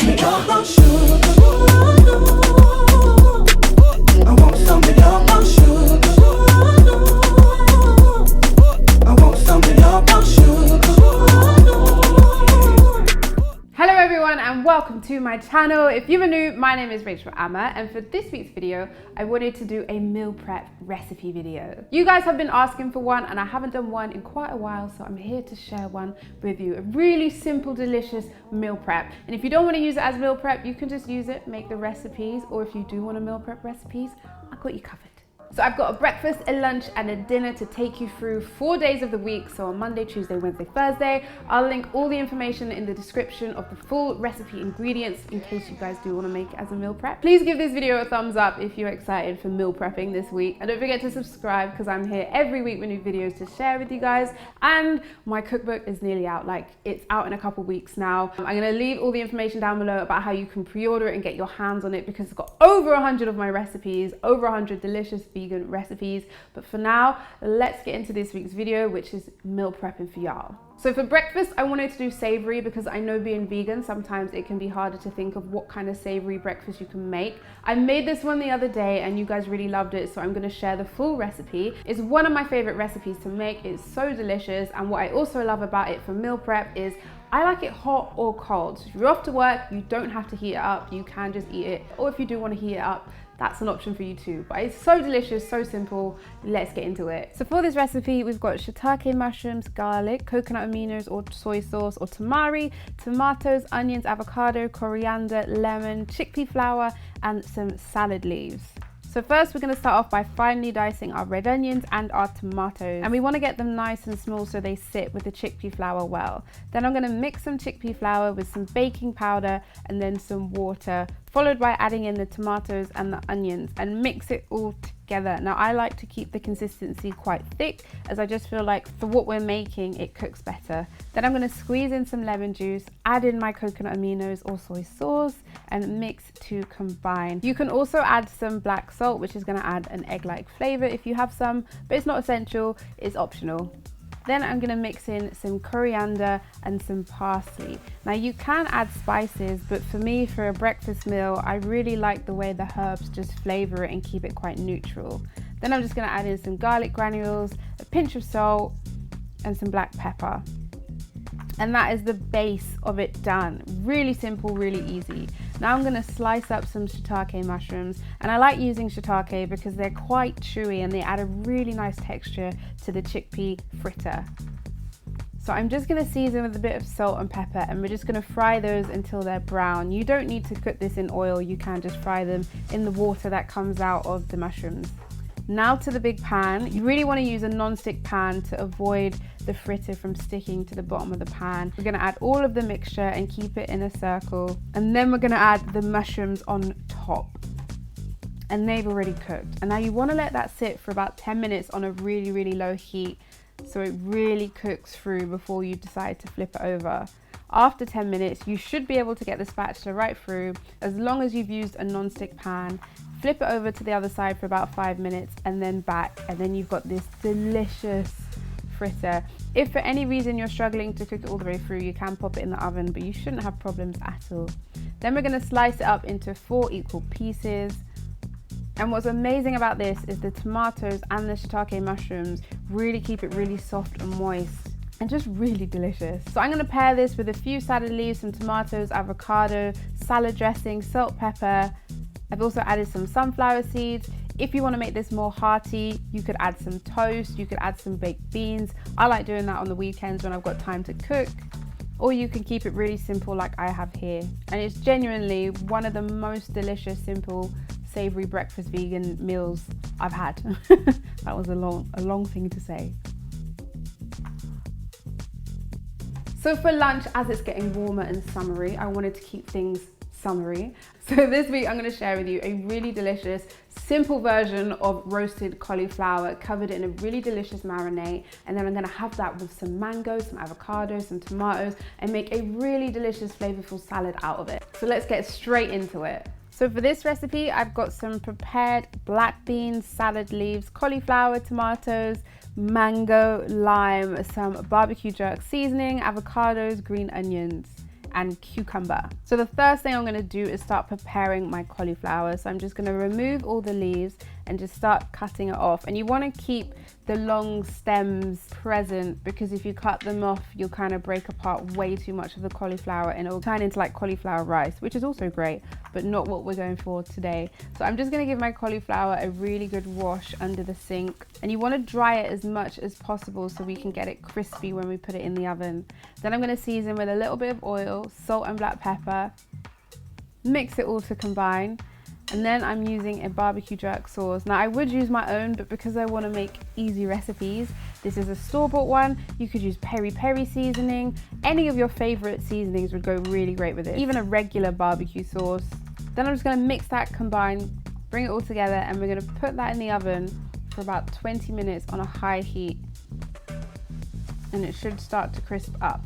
some of your brown sugar. I want some of your brown sugar. I want some of your brown sugar. Hello everyone and welcome to my channel. If you are new, my name is Rachel Amma, and for this week's video, I wanted to do a meal prep recipe video. You guys have been asking for one and I haven't done one in quite a while, so I'm here to share one with you. A really simple, delicious meal prep. And if you don't want to use it as meal prep, you can just use it, make the recipes, or if you do want to meal prep recipes, I've got you covered. So I've got a breakfast, a lunch and a dinner to take you through 4 days of the week. So on Monday, Tuesday, Wednesday, Thursday. I'll link all the information in the description of the full recipe ingredients in case you guys do want to make it as a meal prep. Please give this video a thumbs up if you're excited for meal prepping this week. And don't forget to subscribe because I'm here every week with new videos to share with you guys. And my cookbook is nearly out, like it's out in a couple weeks now. I'm going to leave all the information down below about how you can pre-order it and get your hands on it because it's got over 100 of my recipes, over 100 delicious vegan recipes. But for now, let's get into this week's video, which is meal prepping for y'all. So for breakfast, I wanted to do savory because I know being vegan, sometimes it can be harder to think of what kind of savory breakfast you can make. I made this one the other day and you guys really loved it, so I'm going to share the full recipe. It's one of my favorite recipes to make. It's so delicious, and what I also love about it for meal prep is I like it hot or cold. So if you're off to work, you don't have to heat it up. You can just eat it, or if you do want to heat it up, that's an option for you too. But it's so delicious, so simple. Let's get into it. So for this recipe, we've got shiitake mushrooms, garlic, coconut aminos or soy sauce or tamari, tomatoes, onions, avocado, coriander, lemon, chickpea flour, and some salad leaves. So first we're going to start off by finely dicing our red onions and our tomatoes, and we want to get them nice and small so they sit with the chickpea flour well. Then I'm going to mix some chickpea flour with some baking powder and then some water, followed by adding in the tomatoes and the onions and mix it all together. Now I like to keep the consistency quite thick as I just feel like for what we're making it cooks better. Then I'm going to squeeze in some lemon juice, add in my coconut aminos or soy sauce and mix to combine. You can also add some black salt, which is going to add an egg-like flavor if you have some, but it's not essential, it's optional. Then I'm going to mix in some coriander and some parsley. Now you can add spices, but for me, for a breakfast meal, I really like the way the herbs just flavor it and keep it quite neutral. Then I'm just going to add in some garlic granules, a pinch of salt and some black pepper. And that is the base of it done. Really simple, really easy. Now I'm going to slice up some shiitake mushrooms, and I like using shiitake because they're quite chewy and they add a really nice texture to the chickpea fritter. So I'm just going to season with a bit of salt and pepper, and we're just going to fry those until they're brown. You don't need to cook this in oil, you can just fry them in the water that comes out of the mushrooms. Now to the big pan. You really want to use a non-stick pan to avoid the fritter from sticking to the bottom of the pan. We're going to add all of the mixture and keep it in a circle, and then we're going to add the mushrooms on top, and they've already cooked. And now you want to let that sit for about 10 minutes on a really low heat so it really cooks through before you decide to flip it over. After 10 minutes, you should be able to get the spatula right through as long as you've used a non-stick pan. Flip it over to the other side for about 5 minutes and then back, and then you've got this delicious fritter. If for any reason you're struggling to cook it all the way through, you can pop it in the oven, but you shouldn't have problems at all. Then we're going to slice it up into 4 equal pieces. And what's amazing about this is the tomatoes and the shiitake mushrooms really keep it really soft and moist and just really delicious. So I'm going to pair this with a few salad leaves, some tomatoes, avocado, salad dressing, salt, pepper. I've also added some sunflower seeds. If you want to make this more hearty, you could add some toast, you could add some baked beans. I like doing that on the weekends when I've got time to cook. Or you can keep it really simple like I have here. And it's genuinely one of the most delicious, simple, savory breakfast vegan meals I've had. That was a long thing to say. So for lunch, as it's getting warmer and summery, I wanted to keep things summery. So this week I'm going to share with you a really delicious, simple version of roasted cauliflower covered in a really delicious marinade. And then I'm going to have that with some mango, some avocado, some tomatoes, and make a really delicious, flavorful salad out of it. So let's get straight into it. So for this recipe, I've got some prepared black beans, salad leaves, cauliflower, tomatoes, mango, lime, some barbecue jerk seasoning, avocados, green onions. and cucumber. So the first thing I'm going to do is start preparing my cauliflower. So I'm just going to remove all the leaves and just start cutting it off. And you want to keep the long stems present, because if you cut them off, you'll kind of break apart way too much of the cauliflower and it'll turn into like cauliflower rice, which is also great, but not what we're going for today. So I'm just going to give my cauliflower a really good wash under the sink, and you want to dry it as much as possible so we can get it crispy when we put it in the oven. Then I'm going to season with a little bit of oil, salt and black pepper, mix it all to combine. And then I'm using a barbecue jerk sauce. Now I would use my own, but because I want to make easy recipes, this is a store-bought one. You could use peri-peri seasoning. Any of your favorite seasonings would go really great with it. Even a regular barbecue sauce. Then I'm just going to mix that, combine, bring it all together, and we're going to put that in the oven for about 20 minutes on a high heat. And it should start to crisp up.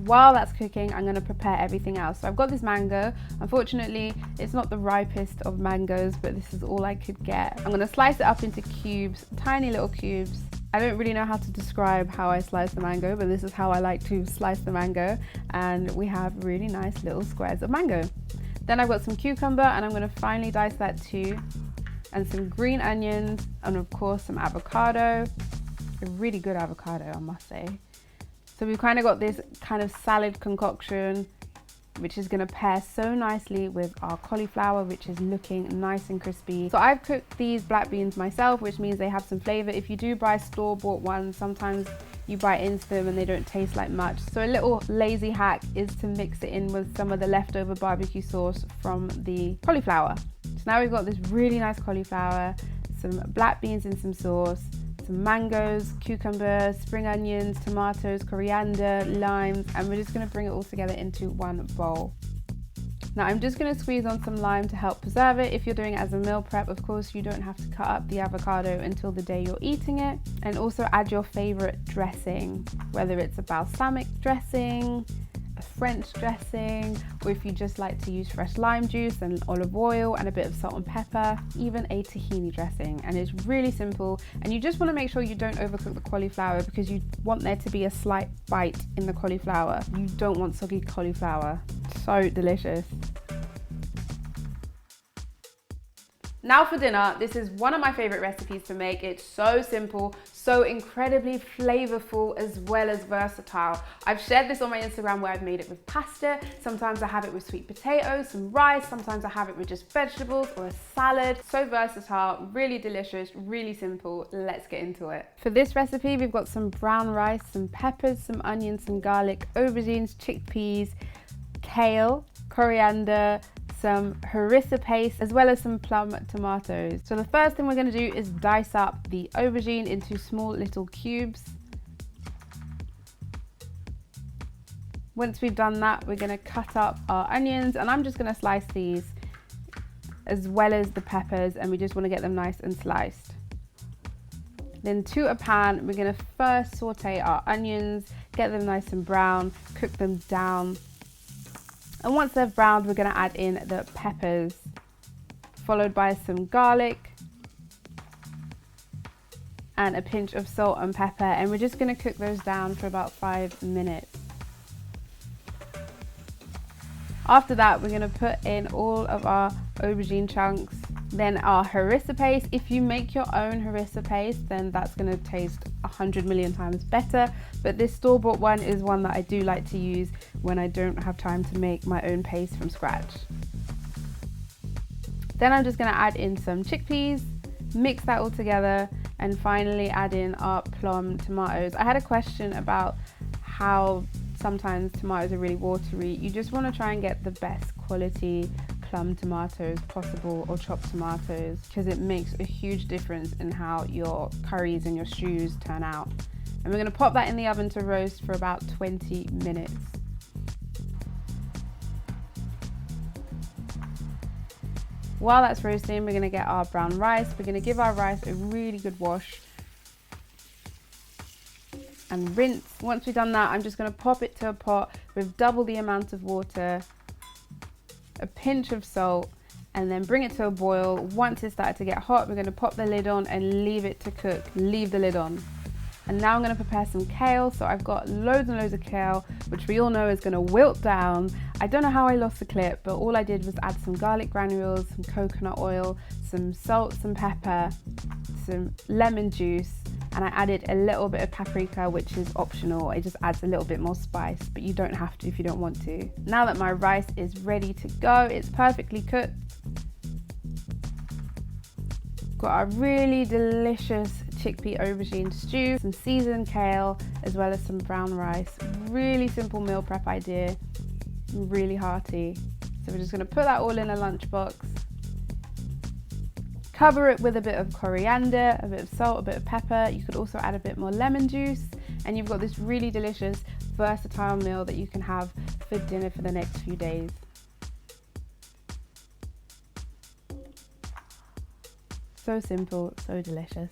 While that's cooking, I'm going to prepare everything else. So I've got this mango. Unfortunately, it's not the ripest of mangoes, but this is all I could get. I'm going to slice it up into cubes, tiny little cubes. I don't really know how to describe how I slice the mango, but this is how I like to slice the mango. And we have really nice little squares of mango. Then I've got some cucumber, and I'm going to finely dice that too. And some green onions, and of course some avocado. A really good avocado, I must say. So we've kind of got this kind of salad concoction, which is going to pair so nicely with our cauliflower, which is looking nice and crispy. So I've cooked these black beans myself, which means they have some flavor. If you do buy store-bought ones, sometimes you bite into them and they don't taste like much. So a little lazy hack is to mix it in with some of the leftover barbecue sauce from the cauliflower. So now we've got this really nice cauliflower, some black beans in some sauce, some mangoes, cucumber, spring onions, tomatoes, coriander, limes, and we're just going to bring it all together into one bowl. Now I'm just going to squeeze on some lime to help preserve it. If you're doing it as a meal prep, of course you don't have to cut up the avocado until the day you're eating it. And also add your favorite dressing, whether it's a balsamic dressing, a French dressing, or if you just like to use fresh lime juice and olive oil and a bit of salt and pepper, even a tahini dressing. And it's really simple, and you just want to make sure you don't overcook the cauliflower, because you want there to be a slight bite in the cauliflower. You don't want soggy cauliflower. So delicious. Now for dinner, this is one of my favorite recipes to make. It's so simple, so incredibly flavorful, as well as versatile. I've shared this on my Instagram where I've made it with pasta. Sometimes I have it with sweet potatoes, some rice. Sometimes I have it with just vegetables or a salad. So versatile, really delicious, really simple. Let's get into it. For this recipe, we've got some brown rice, some peppers, some onions, some garlic, aubergines, chickpeas, kale, coriander, some harissa paste, as well as some plum tomatoes. So the first thing we're going to do is dice up the aubergine into small little cubes. Once we've done that, we're going to cut up our onions, and I'm just going to slice these as well as the peppers, and we just want to get them nice and sliced. Then to a pan, we're going to first saute our onions, get them nice and brown, cook them down. And once they're browned, we're going to add in the peppers, followed by some garlic and a pinch of salt and pepper. And we're just going to cook those down for about 5 minutes. After that, we're going to put in all of our aubergine chunks, then our harissa paste. If you make your own harissa paste, then that's going to taste 100 million times better. But this store-bought one is one that I do like to use when I don't have time to make my own paste from scratch. Then I'm just going to add in some chickpeas, mix that all together, and finally add in our plum tomatoes. I had a question about how sometimes tomatoes are really watery. You just want to try and get the best quality plum tomatoes possible, or chopped tomatoes, because it makes a huge difference in how your curries and your stews turn out. And we're going to pop that in the oven to roast for about 20 minutes. While that's roasting, we're going to get our brown rice. We're going to give our rice a really good wash and rinse. Once we've done that, I'm just going to pop it to a pot with double the amount of water, a pinch of salt, and then bring it to a boil. Once it started to get hot, we're going to pop the lid on and leave it to cook. Leave the lid on. And now I'm going to prepare some kale. So I've got loads and loads of kale, which we all know is going to wilt down. I don't know how I lost the clip, but all I did was add some garlic granules, some coconut oil, some salt, some pepper, some lemon juice, and I added a little bit of paprika, which is optional. It just adds a little bit more spice, but you don't have to if you don't want to. Now that my rice is ready to go, it's perfectly cooked. Got a really delicious chickpea aubergine stew, some seasoned kale, as well as some brown rice. Really simple meal prep idea, really hearty. So we're just gonna put that all in a lunchbox. Cover it with a bit of coriander, a bit of salt, a bit of pepper. You could also add a bit more lemon juice, and you've got this really delicious, versatile meal that you can have for dinner for the next few days. So simple, so delicious.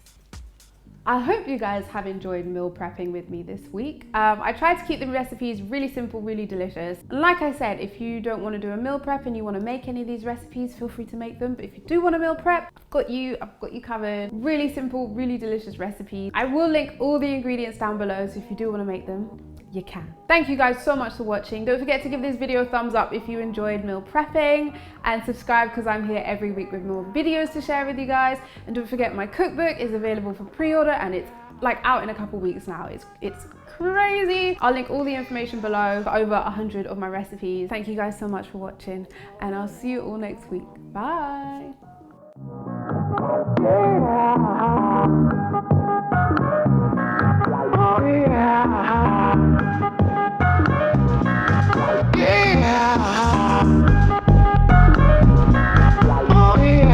I hope you guys have enjoyed meal prepping with me this week. I tried to keep the recipes really simple, really delicious. And like I said, if you don't want to do a meal prep and you want to make any of these recipes, feel free to make them. But if you do want a meal prep, I've got you covered. Really simple, really delicious recipes. I will link all the ingredients down below, so if you do want to make them, you can. Thank you guys so much for watching. Don't forget to give this video a thumbs up if you enjoyed meal prepping, and subscribe because I'm here every week with more videos to share with you guys. And don't forget, my cookbook is available for pre-order, and it's like out in a couple weeks now. It's crazy. I'll link all the information below for over 100 of my recipes. Thank you guys so much for watching, and I'll see you all next week. Bye.